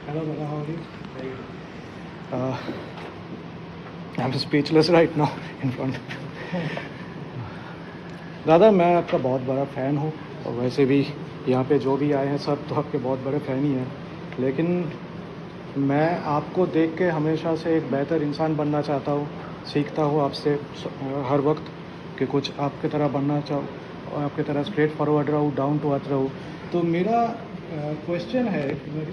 Hello, brother. How are you? Very good. Uh, I'm speechless right now in front. दादा मैं आपका बहुत बड़ा फ़ैन हूँ और वैसे भी यहाँ पे जो भी आए हैं सब तो आपके बहुत बड़े फ़ैन ही हैं, लेकिन मैं आपको देख के हमेशा से एक बेहतर इंसान बनना चाहता हूँ, सीखता हूँ आपसे हर वक्त कि कुछ आपकी तरह बनना चाहूँ और आपकी तरह स्ट्रेट फॉरवर्ड रहूँ, डाउन टू अर्थ रहूँ। तो मेरा क्वेश्चन है,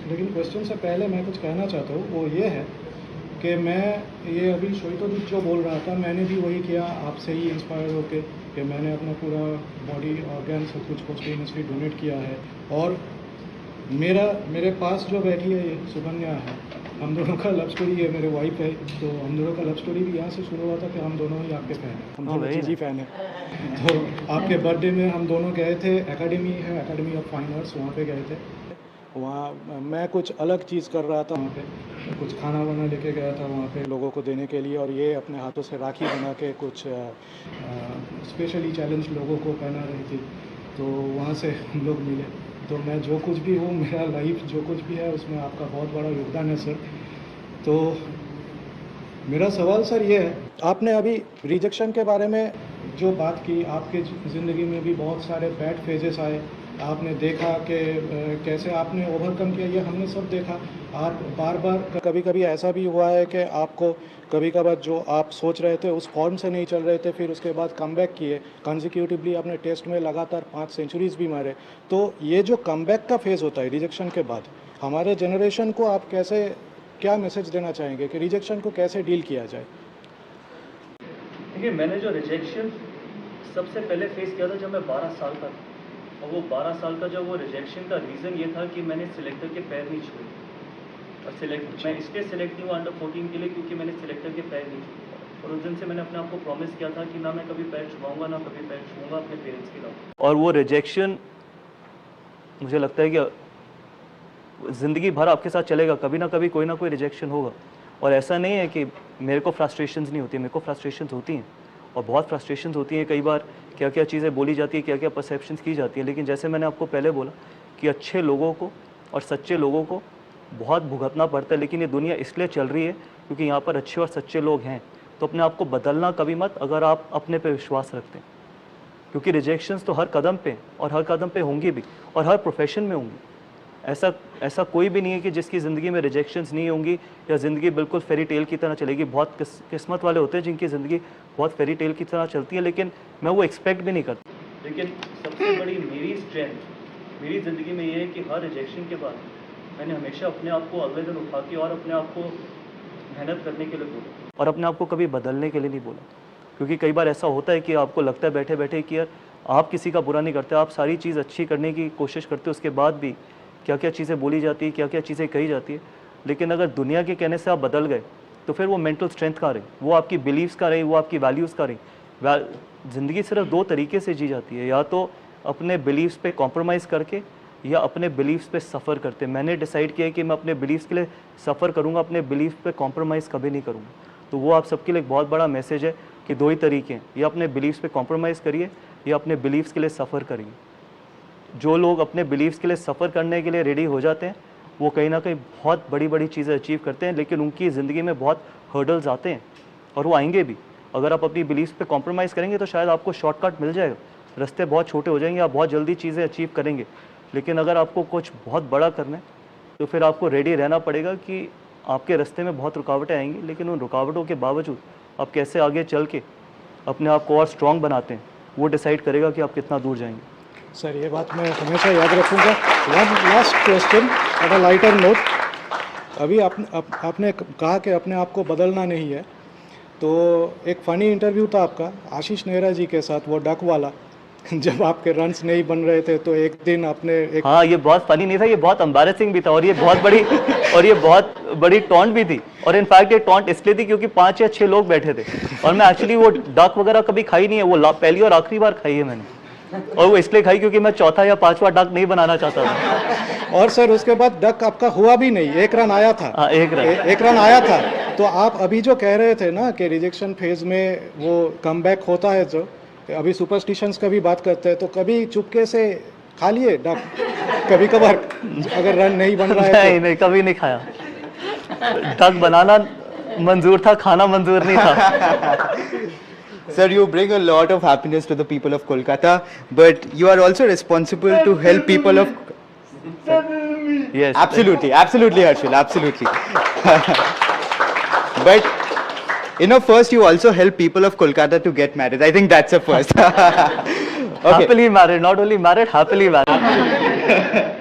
लेकिन क्वेश्चन से पहले मैं कुछ कहना चाहता हूँ, वो ये है कि मैं ये अभी श्वेतोदीप जो बोल रहा था, मैंने भी वही किया आपसे ही इंस्पायर होके कि मैंने अपना पूरा बॉडी ऑर्गन सब कुछ पोस्टमोसली डोनेट किया है। और मेरे पास जो बैठी है ये सुकन्या है, हम दोनों का लव स्टोरी है, मेरे वाइफ है, तो हम दोनों का लव स्टोरी भी यहाँ से शुरू हुआ था कि हम दोनों ही आपके फ़ैन हैं, हम दोनों जी फ़ैन हैं। तो आपके बर्थडे में हम दोनों गए थे, एकेडमी ऑफ फाइन आर्ट्स, वहाँ पे गए थे। वहाँ मैं कुछ अलग चीज़ कर रहा था, वहाँ पे कुछ खाना वाना लेके गया था वहाँ पे लोगों को देने के लिए, और ये अपने हाथों से राखी बना के कुछ स्पेशली चैलेंज लोगों को पहना रही थी। तो वहाँ से हम लोग मिले। तो मैं जो कुछ भी हूँ, मेरा लाइफ जो कुछ भी है उसमें आपका बहुत बड़ा योगदान है सर। तो मेरा सवाल सर ये है, आपने अभी रिजेक्शन के बारे में जो बात की, आपके ज़िंदगी में भी बहुत सारे बैड फेजेस आए, आपने देखा कि कैसे आपने ओवरकम किया, ये हमने सब देखा। आप बार बार कभी कभी ऐसा भी हुआ है कि आपको कभी कभार जो आप सोच रहे थे उस फॉर्म से नहीं चल रहे थे, फिर उसके बाद कमबैक किए, कंसेक्यूटिवली आपने टेस्ट में लगातार 5 सेंचुरीज भी मारे। तो ये जो कमबैक का फेज़ होता है रिजेक्शन के बाद, हमारे जनरेशन को आप कैसे, क्या मैसेज देना चाहेंगे कि रिजेक्शन को कैसे डील किया जाए? देखिए, मैंने जो रिजेक्शन सबसे पहले फेस किया था जब मैं 12 साल का था, और वो 12 साल का जो वो रिजेक्शन का रीज़न ये था कि मैंने सिलेक्टर के पैर नहीं छुए। और मैं इसलिए सिलेक्ट नहीं हुआ अंडर 14 के लिए क्योंकि मैंने सिलेक्टर के पैर नहीं छुए, और उस दिन से मैंने अपने आप को प्रॉमिस किया था कि ना मैं कभी पैर छुपाऊंगा, ना कभी पैर छूँगा अपने पेरेंट्स के अलावा। और वो रिजेक्शन मुझे लगता है कि ज़िंदगी भर आपके साथ चलेगा, कभी ना कभी कोई ना कोई रिजेक्शन होगा। और ऐसा नहीं है कि मेरे को फ्रस्ट्रेशंस नहीं होती, मेरे को फ्रस्ट्रेशंस होती हैं, और बहुत फ्रस्ट्रेशंस होती हैं। कई बार क्या क्या चीज़ें बोली जाती है, क्या क्या परसेप्शंस की जाती है, लेकिन जैसे मैंने आपको पहले बोला कि अच्छे लोगों को और सच्चे लोगों को बहुत भुगतना पड़ता है, लेकिन ये दुनिया इसलिए चल रही है क्योंकि यहाँ पर अच्छे और सच्चे लोग हैं। तो अपने आप को बदलना कभी मत, अगर आप अपने पे विश्वास रखते हैं, क्योंकि रिजेक्शंस तो हर कदम पे, और हर कदम पे होंगी भी, और हर प्रोफेशन में होंगी। ऐसा कोई भी नहीं है कि जिसकी ज़िंदगी में रिजेक्शंस नहीं होंगी या ज़िंदगी बिल्कुल फेरी टेल की तरह चलेगी। बहुत किस्मत वाले होते हैं जिनकी ज़िंदगी बहुत फेरी टेल की तरह चलती है, लेकिन मैं वो एक्सपेक्ट भी नहीं करता। लेकिन सबसे बड़ी मेरी स्ट्रेंथ मेरी ज़िंदगी में ये है कि हर रिजेक्शन के बाद मैंने हमेशा अपने आप को अगले दिन उठा के और अपने आप को मेहनत करने के लिए बोला, और अपने आप को कभी बदलने के लिए नहीं बोला। क्योंकि कई बार ऐसा होता है कि आपको लगता है बैठे बैठे कि यार आप किसी का बुरा नहीं करते, आप सारी चीज़ अच्छी करने की कोशिश करते हो, उसके बाद भी क्या क्या चीज़ें बोली जाती है, क्या क्या चीज़ें कही जाती है। लेकिन अगर दुनिया के कहने से आप बदल गए तो फिर वो मेंटल स्ट्रेंथ का रही, वो आपकी बिलीव्स का रही, वो आपकी वैल्यूज़ का रही। ज़िंदगी सिर्फ 2 तरीके से जी जाती है, या तो अपने बिलीव्स पे कॉम्प्रोमाइज़ करके या अपने बिलीव्स पे सफ़र करते। मैंने डिसाइड किया है कि मैं अपने बिलीव्स के लिए सफ़र करूँगा, अपने बिलीव्स पे कॉम्प्रोमाइज़ कभी नहीं करूँगा। तो वो आप सबके लिए एक बहुत बड़ा मैसेज है कि 2 ही तरीके हैं, या अपने बिलीव्स पे कॉम्प्रोमाइज़ करिए या अपने बिलीव्स के लिए सफ़र करिए। जो लोग अपने बिलीव्स के लिए सफ़र करने के लिए रेडी हो जाते हैं, वो कहीं ना कहीं बहुत बड़ी बड़ी चीज़ें अचीव करते हैं, लेकिन उनकी ज़िंदगी में बहुत हर्डल्स आते हैं, और वो आएंगे भी। अगर आप अपनी बिलीव्स पे कॉम्प्रोमाइज़ करेंगे तो शायद आपको शॉर्टकट मिल जाएगा, रास्ते बहुत छोटे हो जाएंगे, आप बहुत जल्दी चीज़ें अचीव करेंगे। लेकिन अगर आपको कुछ बहुत बड़ा करना है तो फिर आपको रेडी रहना पड़ेगा कि आपके रास्ते में बहुत रुकावटें आएंगी, लेकिन उन रुकावटों के बावजूद आप कैसे आगे चल के अपने आप को और स्ट्रॉन्ग बनाते हैं, वो डिसाइड करेगा कि आप कितना दूर जाएंगे। सर ये बात मैं हमेशा याद रखूँगा। One last question on a lighter note, अभी आपने कहा कि अपने आप को बदलना नहीं है, तो एक फ़नी इंटरव्यू था आपका आशीष नेहरा जी के साथ, वो डक वाला जब आपके रन्स नहीं बन रहे थे तो एक दिन आपने एक, हाँ, ये बहुत फनी नहीं था, ये बहुत एम्बैरेसिंग भी था, और ये बहुत बड़ी टॉन्ट भी थी। और इनफैक्ट ये टॉन्ट इसलिए थी क्योंकि 5 या 6 लोग बैठे थे, और मैं एक्चुअली वो डक वगैरह कभी खाई नहीं है, वो पहली और आखिरी बार खाई है मैंने, और वो इसलिए खाई क्योंकि मैं चौथा या 5वां डक नहीं बनाना चाहता था। और सर उसके बाद डक आपका हुआ भी नहीं, 1 रन आया था। हाँ, 1 रन आया था। तो आप अभी जो कह रहे थे ना कि रिजेक्शन फेज में वो कमबैक होता है, जो अभी सुपरस्टिशंस का भी बात करते हैं, तो कभी चुपके से खा लिए डक? कभी कभार अगर रन नहीं बन रहा है नहीं नहीं कभी नहीं खाया. डक बनाना मंजूर था, खाना मंजूर नहीं था. Sir, you bring a lot of happiness to the people of Kolkata, but you are also responsible to help people of. Yes. Absolutely, absolutely, Harshil, absolutely. But first you also help people of Kolkata to get married. I think that's a first. Okay. Happily married, not only married, happily married.